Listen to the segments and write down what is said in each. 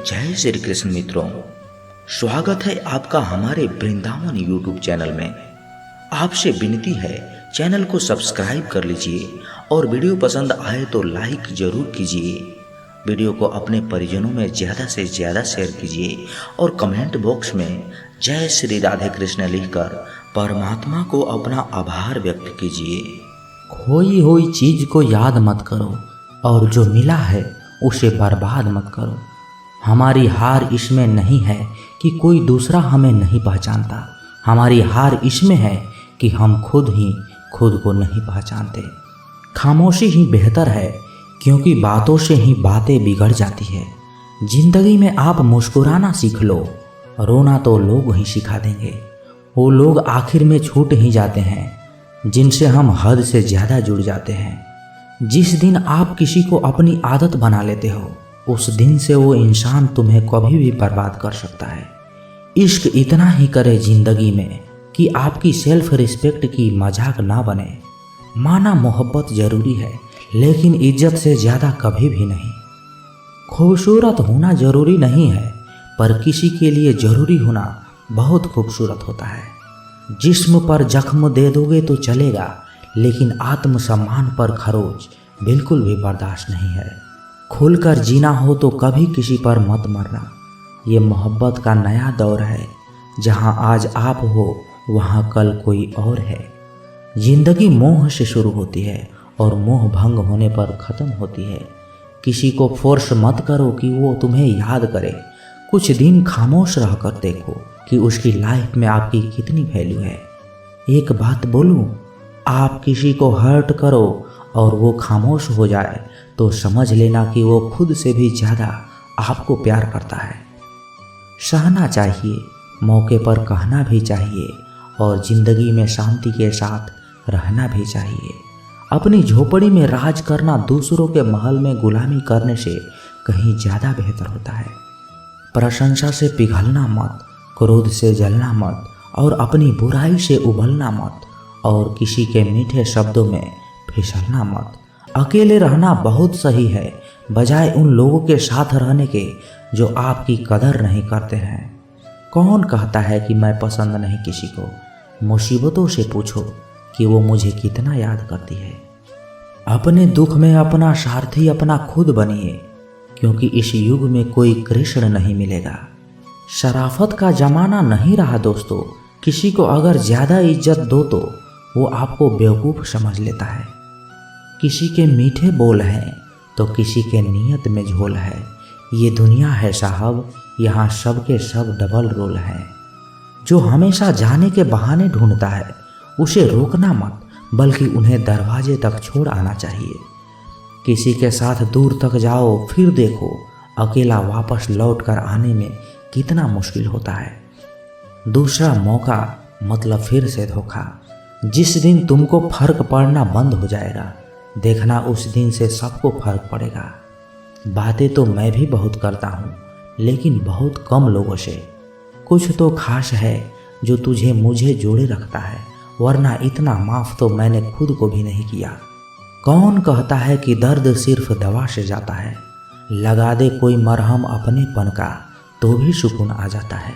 जय श्री कृष्ण मित्रों, स्वागत है आपका हमारे वृंदावन यूट्यूब चैनल में। आपसे विनती है, चैनल को सब्सक्राइब कर लीजिए और वीडियो पसंद आए तो लाइक जरूर कीजिए। वीडियो को अपने परिजनों में ज़्यादा से ज़्यादा शेयर कीजिए और कमेंट बॉक्स में जय श्री राधे कृष्ण लिखकर परमात्मा को अपना आभार व्यक्त कीजिए। खोई हुई चीज को याद मत करो और जो मिला है उसे बर्बाद मत करो। हमारी हार इसमें नहीं है कि कोई दूसरा हमें नहीं पहचानता, हमारी हार इसमें है कि हम खुद ही खुद को नहीं पहचानते। खामोशी ही बेहतर है क्योंकि बातों से ही बातें बिगड़ जाती है। जिंदगी में आप मुस्कुराना सीख लो, रोना तो लोग ही सिखा देंगे। वो लोग आखिर में छूट ही जाते हैं जिनसे हम हद से ज़्यादा जुड़ जाते हैं। जिस दिन आप किसी को अपनी आदत बना लेते हो, उस दिन से वो इंसान तुम्हें कभी भी बर्बाद कर सकता है। इश्क इतना ही करे जिंदगी में कि आपकी सेल्फ रिस्पेक्ट की मजाक ना बने। माना मोहब्बत जरूरी है लेकिन इज्जत से ज़्यादा कभी भी नहीं। खूबसूरत होना जरूरी नहीं है, पर किसी के लिए ज़रूरी होना बहुत खूबसूरत होता है। जिस्म पर जख्म दे दोगे तो चलेगा, लेकिन आत्मसम्मान पर खरोच बिल्कुल भी बर्दाश्त नहीं है। खुलकर जीना हो तो कभी किसी पर मत मरना। ये मोहब्बत का नया दौर है, जहाँ आज आप हो वहाँ कल कोई और है। जिंदगी मोह से शुरू होती है और मोह भंग होने पर ख़त्म होती है। किसी को फोर्स मत करो कि वो तुम्हें याद करे। कुछ दिन खामोश रह कर देखो कि उसकी लाइफ में आपकी कितनी वैल्यू है। एक बात बोलूं, आप किसी को हर्ट करो और वो खामोश हो जाए तो समझ लेना कि वो खुद से भी ज़्यादा आपको प्यार करता है। सहना चाहिए, मौके पर कहना भी चाहिए और ज़िंदगी में शांति के साथ रहना भी चाहिए। अपनी झोपड़ी में राज करना दूसरों के महल में गुलामी करने से कहीं ज़्यादा बेहतर होता है। प्रशंसा से पिघलना मत, क्रोध से जलना मत और अपनी बुराई से उबलना मत और किसी के मीठे शब्दों में फिसलना मत। अकेले रहना बहुत सही है, बजाय उन लोगों के साथ रहने के जो आपकी कदर नहीं करते हैं। कौन कहता है कि मैं पसंद नहीं किसी को? मुसीबतों से पूछो कि वो मुझे कितना याद करती है। अपने दुख में अपना सारथी अपना खुद बनिए, क्योंकि इस युग में कोई कृष्ण नहीं मिलेगा। शराफत का जमाना नहीं रहा दोस्तों। किसी को अगर ज़्यादा इज्जत दो तो वो आपको बेवकूफ़ समझ लेता है। किसी के मीठे बोल हैं तो किसी के नीयत में झोल है। ये दुनिया है साहब, यहाँ सब के सब डबल रोल हैं। जो हमेशा जाने के बहाने ढूंढता है उसे रोकना मत, बल्कि उन्हें दरवाजे तक छोड़ आना चाहिए। किसी के साथ दूर तक जाओ, फिर देखो अकेला वापस लौट कर आने में कितना मुश्किल होता है। दूसरा मौका मतलब फिर से धोखा। जिस दिन तुमको फर्क पड़ना बंद हो जाएगा, देखना उस दिन से सबको फर्क पड़ेगा। बातें तो मैं भी बहुत करता हूँ, लेकिन बहुत कम लोगों से। कुछ तो खास है जो तुझे मुझे जोड़े रखता है, वरना इतना माफ़ तो मैंने खुद को भी नहीं किया। कौन कहता है कि दर्द सिर्फ दवा से जाता है? लगा दे कोई मरहम अपनेपन का तो भी सुकून आ जाता है।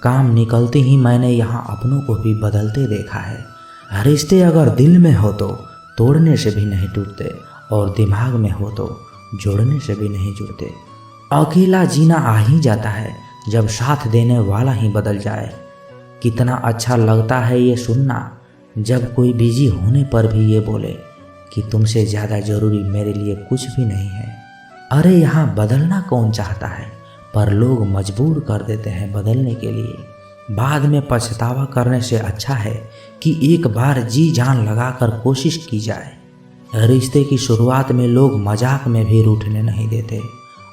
काम निकलते ही मैंने यहाँ अपनों को भी बदलते देखा है। रिश्ते अगर दिल में हो तो तोड़ने से भी नहीं टूटते और दिमाग में हो तो जोड़ने से भी नहीं जुड़ते। अकेला जीना आ ही जाता है जब साथ देने वाला ही बदल जाए। कितना अच्छा लगता है ये सुनना जब कोई बिजी होने पर भी ये बोले कि तुमसे ज़्यादा ज़रूरी मेरे लिए कुछ भी नहीं है। अरे यहाँ बदलना कौन चाहता है, पर लोग मजबूर कर देते हैं बदलने के लिए। बाद में पछतावा करने से अच्छा है कि एक बार जी जान लगाकर कोशिश की जाए। रिश्ते की शुरुआत में लोग मजाक में भी रूठने नहीं देते,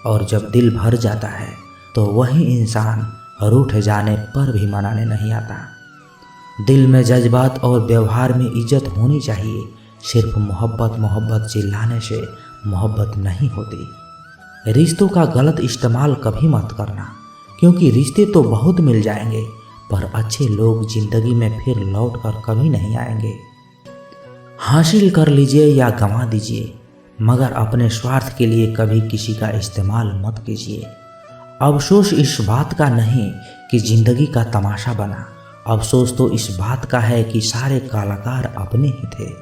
और जब दिल भर जाता है तो वही इंसान रूठ जाने पर भी मनाने नहीं आता। दिल में जज्बात और व्यवहार में इज्जत होनी चाहिए। सिर्फ मोहब्बत चिल्लाने से मोहब्बत नहीं होती। रिश्तों का गलत इस्तेमाल कभी मत करना, क्योंकि रिश्ते तो बहुत मिल जाएंगे, पर अच्छे लोग जिंदगी में फिर लौट कर कभी नहीं आएंगे। हासिल कर लीजिए या गंवा दीजिए, मगर अपने स्वार्थ के लिए कभी किसी का इस्तेमाल मत कीजिए। अफसोस इस बात का नहीं कि जिंदगी का तमाशा बना, अफसोस तो इस बात का है कि सारे कलाकार अपने ही थे।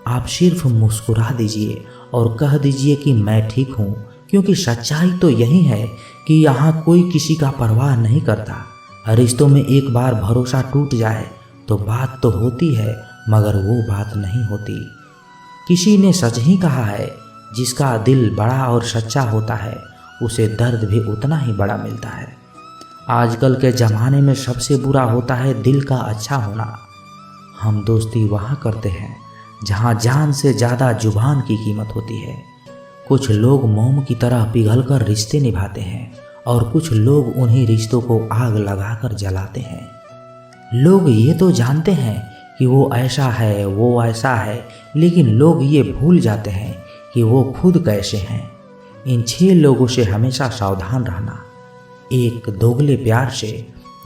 आप सिर्फ मुस्कुरा दीजिए और कह दीजिए कि मैं ठीक हूँ, क्योंकि सच्चाई तो यही है कि यहाँ कोई किसी का परवाह नहीं करता। रिश्तों में एक बार भरोसा टूट जाए तो बात तो होती है, मगर वो बात नहीं होती। किसी ने सच ही कहा है, जिसका दिल बड़ा और सच्चा होता है उसे दर्द भी उतना ही बड़ा मिलता है। आजकल के ज़माने में सबसे बुरा होता है दिल का अच्छा होना। हम दोस्ती वहाँ करते हैं जहाँ जान से ज़्यादा जुबान की कीमत होती है। कुछ लोग मोम की तरह पिघलकर रिश्ते निभाते हैं और कुछ लोग उन्हीं रिश्तों को आग लगाकर जलाते हैं। लोग ये तो जानते हैं कि वो ऐसा है, वो ऐसा है, लेकिन लोग ये भूल जाते हैं कि वो खुद कैसे हैं। इन 6 लोगों से हमेशा सावधान रहना। एक दोगले प्यार से,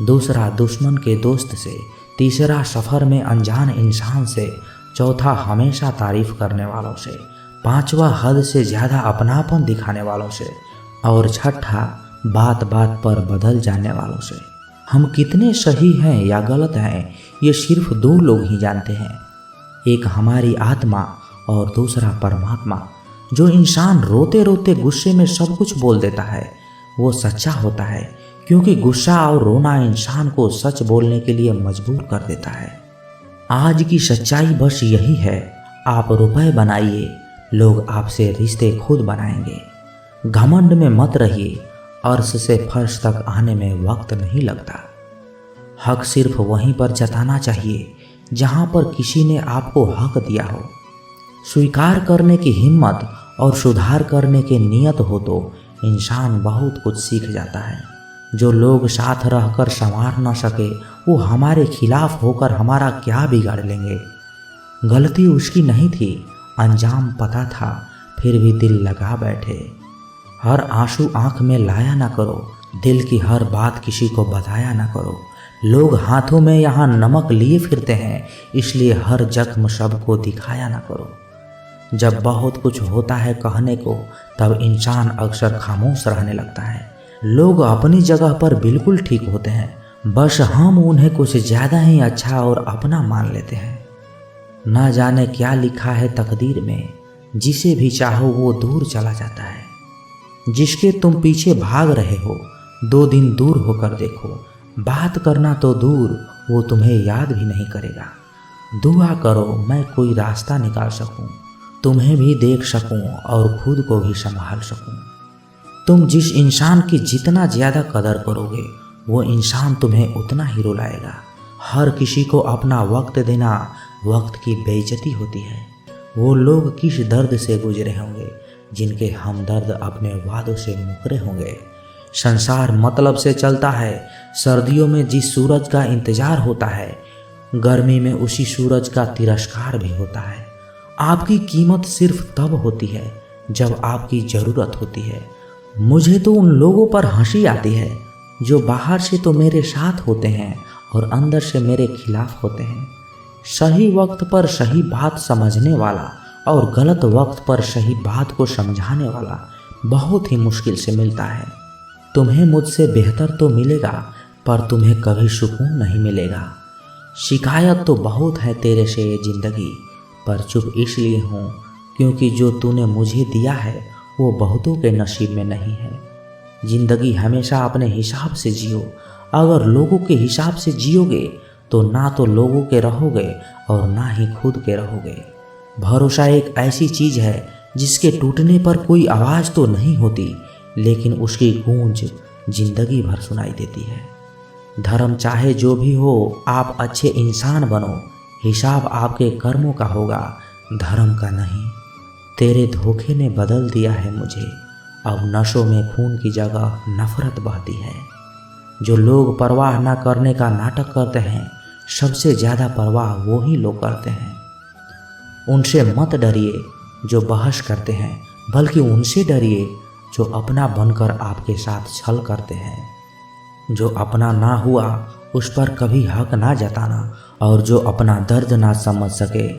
दूसरा दुश्मन के दोस्त से, तीसरा सफ़र में अनजान इंसान से, चौथा हमेशा तारीफ करने वालों से, पांचवा हद से ज़्यादा अपनापन दिखाने वालों से, और छठा बात बात पर बदल जाने वालों से। हम कितने सही हैं या गलत हैं ये सिर्फ 2 लोग ही जानते हैं, एक हमारी आत्मा और दूसरा परमात्मा। जो इंसान रोते रोते गुस्से में सब कुछ बोल देता है वो सच्चा होता है, क्योंकि गुस्सा और रोना इंसान को सच बोलने के लिए मजबूर कर देता है। आज की सच्चाई बस यही है, आप रुपए बनाइए, लोग आपसे रिश्ते खुद बनाएंगे। घमंड में मत रहिए, अर्श से फर्श तक आने में वक्त नहीं लगता। हक सिर्फ वहीं पर जताना चाहिए जहां पर किसी ने आपको हक दिया हो। स्वीकार करने की हिम्मत और सुधार करने की नियत हो तो इंसान बहुत कुछ सीख जाता है। जो लोग साथ रहकर संवार न सके वो हमारे खिलाफ होकर हमारा क्या बिगाड़ लेंगे। गलती उसकी नहीं थी, अंजाम पता था, फिर भी दिल लगा बैठे। हर आंसू आंख में लाया ना करो, दिल की हर बात किसी को बताया ना करो। लोग हाथों में यहाँ नमक लिए फिरते हैं, इसलिए हर जख्म सबको दिखाया ना करो। जब बहुत कुछ होता है कहने को, तब इंसान अक्सर खामोश रहने लगता है। लोग अपनी जगह पर बिल्कुल ठीक होते हैं, बस हम उन्हें कुछ ज़्यादा ही अच्छा और अपना मान लेते हैं। ना जाने क्या लिखा है तकदीर में, जिसे भी चाहो वो दूर चला जाता है। जिसके तुम पीछे भाग रहे हो 2 दिन दूर होकर देखो, बात करना तो दूर वो तुम्हें याद भी नहीं करेगा। दुआ करो मैं कोई रास्ता निकाल सकूं, तुम्हें भी देख सकूं और खुद को भी संभाल सकूं। तुम जिस इंसान की जितना ज़्यादा कदर करोगे वो इंसान तुम्हें उतना ही रुलाएगा। हर किसी को अपना वक्त देना वक्त की बेइज्जती होती है। वो लोग किस दर्द से गुजरे होंगे जिनके हमदर्द अपने वादों से मुकरे होंगे। संसार मतलब से चलता है। सर्दियों में जिस सूरज का इंतजार होता है, गर्मी में उसी सूरज का तिरस्कार भी होता है। आपकी कीमत सिर्फ तब होती है जब आपकी ज़रूरत होती है। मुझे तो उन लोगों पर हंसी आती है जो बाहर से तो मेरे साथ होते हैं और अंदर से मेरे खिलाफ होते हैं। सही वक्त पर सही बात समझने वाला और गलत वक्त पर सही बात को समझाने वाला बहुत ही मुश्किल से मिलता है। तुम्हें मुझसे बेहतर तो मिलेगा, पर तुम्हें कभी सुकून नहीं मिलेगा। शिकायत तो बहुत है तेरे से ये ज़िंदगी, पर चुप इसलिए हूँ क्योंकि जो तूने मुझे दिया है वो बहुतों के नसीब में नहीं है। ज़िंदगी हमेशा अपने हिसाब से जियो। अगर लोगों के हिसाब से जियोगे तो ना तो लोगों के रहोगे और ना ही खुद के रहोगे। भरोसा एक ऐसी चीज़ है जिसके टूटने पर कोई आवाज़ तो नहीं होती, लेकिन उसकी गूंज जिंदगी भर सुनाई देती है। धर्म चाहे जो भी हो, आप अच्छे इंसान बनो। हिसाब आपके कर्मों का होगा, धर्म का नहीं। तेरे धोखे ने बदल दिया है मुझे, अब नशों में खून की जगह नफरत बहती है। जो लोग परवाह ना करने का नाटक करते हैं, सबसे ज़्यादा परवाह वो ही लोग करते हैं। उनसे मत डरिए जो बहस करते हैं, बल्कि उनसे डरिए जो अपना बनकर आपके साथ छल करते हैं। जो अपना ना हुआ उस पर कभी हक ना जताना, और जो अपना दर्द ना समझ सके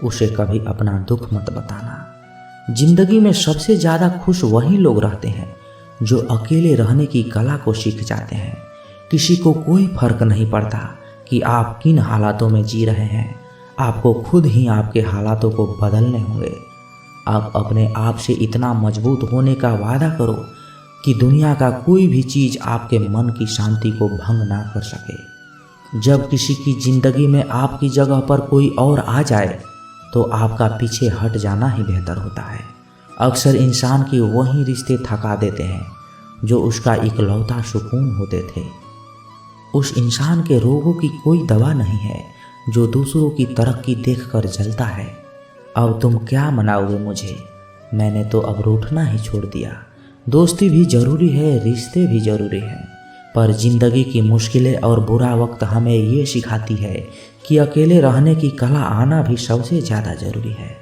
उसे कभी अपना दुख मत बताना। जिंदगी में सबसे ज़्यादा खुश वही लोग रहते हैं जो अकेले रहने की कला को सीख जाते हैं। किसी को कोई फर्क नहीं पड़ता कि आप किन हालातों में जी रहे हैं, आपको खुद ही आपके हालातों को बदलने होंगे। आप अपने आप से इतना मजबूत होने का वादा करो कि दुनिया का कोई भी चीज़ आपके मन की शांति को भंग ना कर सके। जब किसी की ज़िंदगी में आपकी जगह पर कोई और आ जाए तो आपका पीछे हट जाना ही बेहतर होता है। अक्सर इंसान की वही रिश्ते थका देते हैं जो उसका इकलौता सुकून होते थे। उस इंसान के रोगों की कोई दवा नहीं है जो दूसरों की तरक्की देखकर जलता है। अब तुम क्या मनाओगे मुझे, मैंने तो अब रूठना ही छोड़ दिया। दोस्ती भी ज़रूरी है, रिश्ते भी ज़रूरी हैं, पर ज़िंदगी की मुश्किलें और बुरा वक्त हमें ये सिखाती है कि अकेले रहने की कला आना भी सबसे ज़्यादा ज़रूरी है।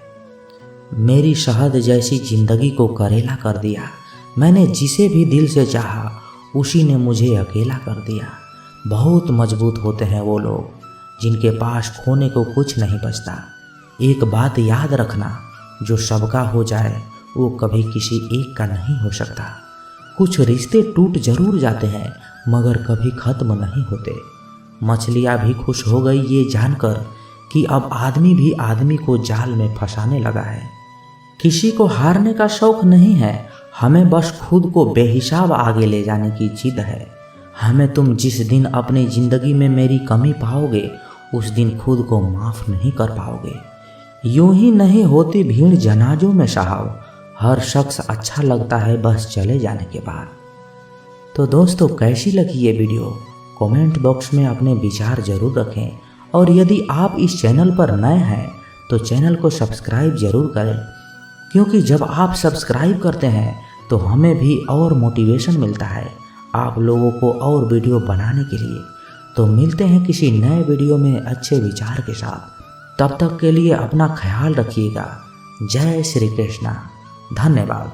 मेरी शहद जैसी ज़िंदगी को करेला कर दिया। मैंने जिसे भी दिल से चाहा उसी ने मुझे अकेला कर दिया। बहुत मजबूत होते हैं वो लोग जिनके पास खोने को कुछ नहीं बचता। एक बात याद रखना, जो सबका हो जाए वो कभी किसी एक का नहीं हो सकता। कुछ रिश्ते टूट जरूर जाते हैं मगर कभी ख़त्म नहीं होते। मछलियाँ भी खुश हो गई ये जानकर कि अब आदमी भी आदमी को जाल में फंसाने लगा है। किसी को हारने का शौक नहीं है, हमें बस खुद को बेहिसाब आगे ले जाने की जिद है। हमें तुम जिस दिन अपनी ज़िंदगी में मेरी कमी पाओगे उस दिन खुद को माफ़ नहीं कर पाओगे। यूं ही नहीं होती भीड़ जनाजों में साहब, हर शख्स अच्छा लगता है बस चले जाने के बाद। तो दोस्तों, कैसी लगी ये वीडियो कमेंट बॉक्स में अपने विचार ज़रूर रखें, और यदि आप इस चैनल पर नए हैं तो चैनल को सब्सक्राइब ज़रूर करें, क्योंकि जब आप सब्सक्राइब करते हैं तो हमें भी और मोटिवेशन मिलता है आप लोगों को और वीडियो बनाने के लिए। तो मिलते हैं किसी नए वीडियो में अच्छे विचार के साथ। तब तक के लिए अपना ख्याल रखिएगा। जय श्री कृष्णा। धन्यवाद।